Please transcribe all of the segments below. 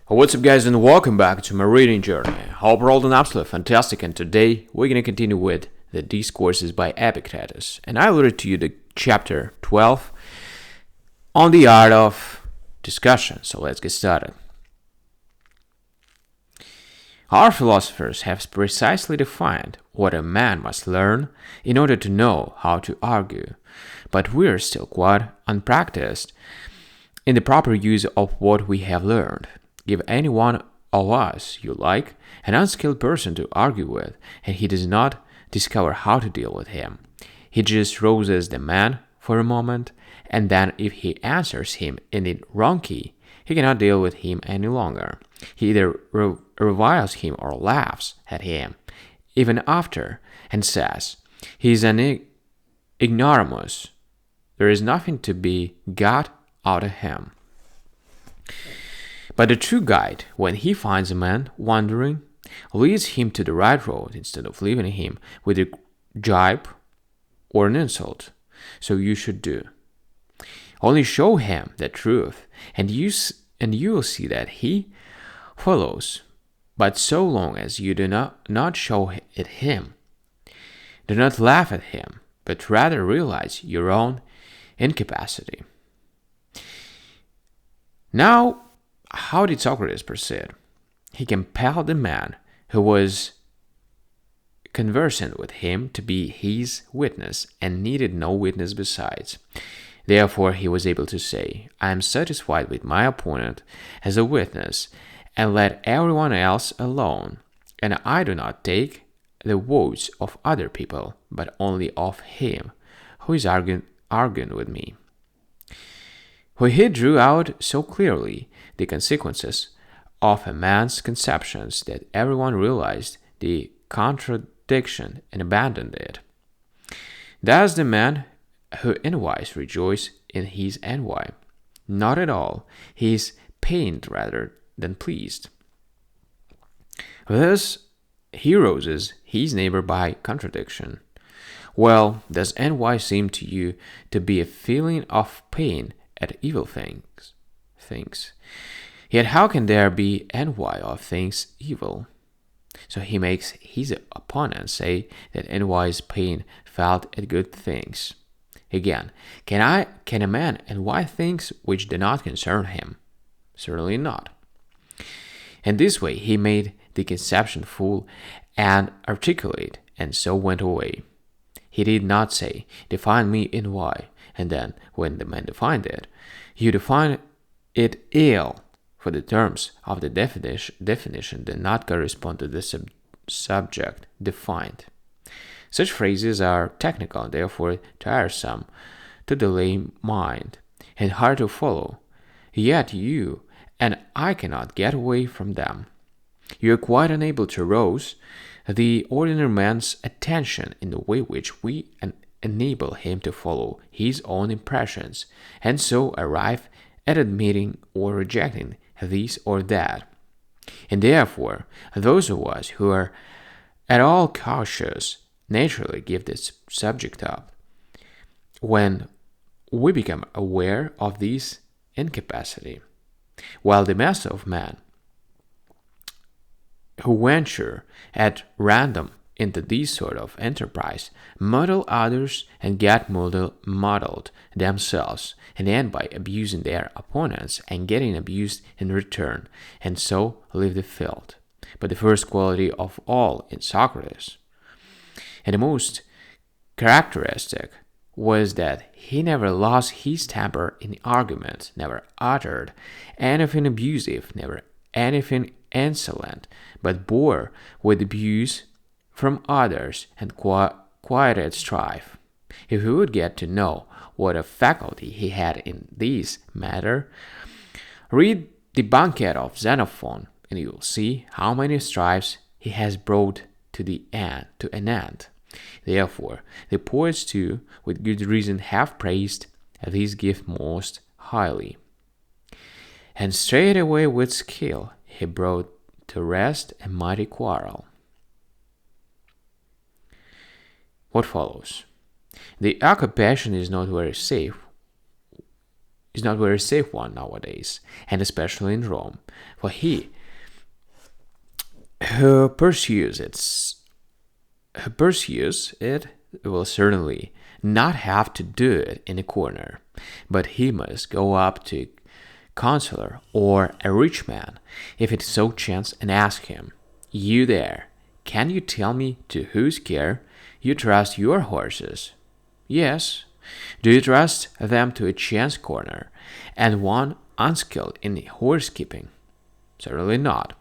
What's up, guys, and welcome back to my reading journey. Hope you're all doing absolutely fantastic, and today we're going to continue with the Discourses by Epictetus. And I alluded to you to chapter 12 on the art of discussion, so let's get started. Our philosophers have precisely defined what a man must learn in order to know how to argue, but we're still quite unpracticed in the proper use of what we have learned. Give any one of us, you like, an unskilled person to argue with, and he does not discover how to deal with him. He just rouses the man for a moment, and then if he answers him in the wrong key, he cannot deal with him any longer. He either reviles him or laughs at him, even after, and says, he is an ignoramus. There is nothing to be got out of him. But the true guide, when he finds a man wandering, leads him to the right road instead of leaving him with a jibe or an insult. So you should do. Only show him the truth, and you will see that he follows. But so long as you do not show it him, do not laugh at him, but rather realize your own incapacity. Now, how did Socrates proceed? He compelled the man who was conversant with him to be his witness and needed no witness besides. Therefore, he was able to say, I am satisfied with my opponent as a witness, and let everyone else alone, and I do not take the votes of other people, but only of him who is arguing with me. For he drew out so clearly the consequences of a man's conceptions that everyone realized the contradiction and abandoned it. Does the man who envies rejoice in his envy? Not at all. He is pained rather than pleased. Thus, he rouses his neighbor by contradiction. Well, does envy seem to you to be a feeling of pain at evil things? Yet how can there be envy of things evil? So he makes his opponent say that envy is pain felt at good things. Again, can a man envy things which do not concern him? Certainly not. And this way he made the conception full and articulate, and so went away. He did not say, define me in why, and then, when the man defined it, you define it ill, for the terms of the definition did not correspond to the subject defined. Such phrases are technical and therefore tiresome to the lay mind and hard to follow, yet you and I cannot get away from them. You are quite unable to rouse the ordinary man's attention in the way which we enable him to follow his own impressions, and so arrive at admitting or rejecting this or that. And therefore, those of us who are at all cautious naturally give this subject up. When we become aware of this incapacity, while the mass of men who venture at random into this sort of enterprise muddle others and get muddled themselves, and end by abusing their opponents and getting abused in return, and so leave the field. But the first quality of all in Socrates, and the most characteristic, was that he never lost his temper in argument, never uttered anything abusive, never anything insolent, but bore with abuse from others and quieted strife. If you would get to know what a faculty he had in this matter, read the Banquet of Xenophon, and you will see how many strifes he has brought to an end. Therefore, the poets too, with good reason, have praised this gift most highly. And straightway with skill he brought to rest a mighty quarrel. What follows? The occupation is not very safe is not a very safe one nowadays, and especially in Rome. For he who pursues it will certainly not have to do it in a corner, but he must go up to a counselor or a rich man, if it so chance, and ask him, "You there, can you tell me to whose care you trust your horses? Yes. Do you trust them to a chance corner, and one unskilled in horse keeping? Certainly not.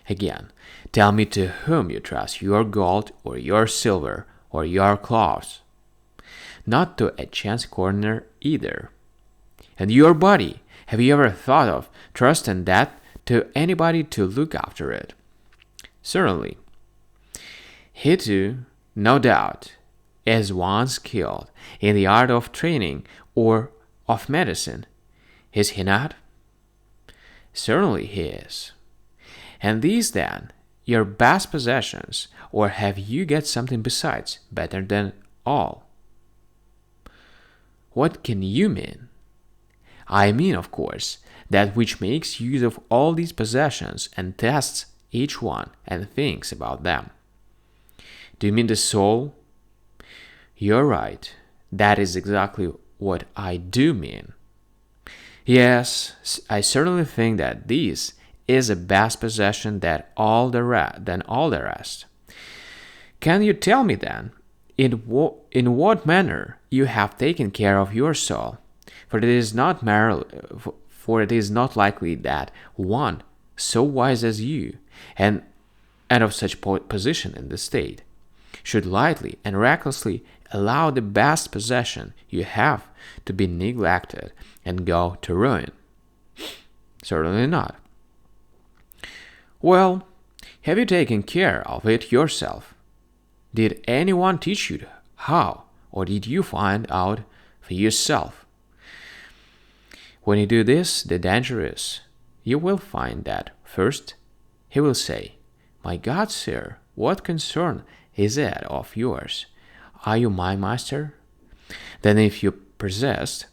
Again, tell me to whom you trust your gold or your silver or your cloths. Not to a chance corner either. And your body, have you ever thought of trusting that to anybody to look after it? Certainly. He too, no doubt, is one skilled in the art of training or of medicine. Is he not? Certainly he is. And these then, your best possessions, or have you got something besides, better than all? What can you mean? I mean, of course, that which makes use of all these possessions and tests each one and thinks about them. Do you mean the soul? You're right. That is exactly what I do mean. Yes, I certainly think that this is a best possession than all the rest. Can you tell me then, in what manner you have taken care of your soul? For it is not likely that one so wise as you, and of such position in the state, should lightly and recklessly allow the best possession you have to be neglected and go to ruin. Certainly not. Well, have you taken care of it yourself? Did anyone teach you how, or did you find out for yourself? When you do this, the danger is, you will find that, first, he will say, "My God, sir, what concern is it of yours? Are you my master?" Then if you persist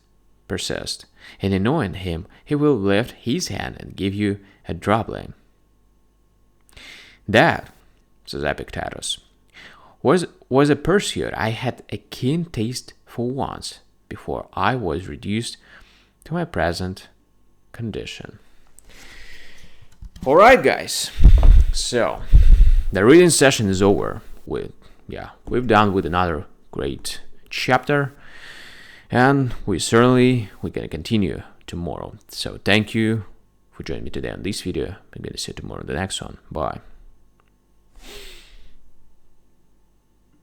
in annoying him, he will lift his hand and give you a drubbing. That, says Epictetus, was a pursuit I had a keen taste for once, before I was reduced to my present condition. Alright, guys, so the reading session is over. We've done with another great chapter, and we're gonna continue tomorrow. So thank you for joining me today on this video. I'm gonna see you tomorrow in the next one. Bye.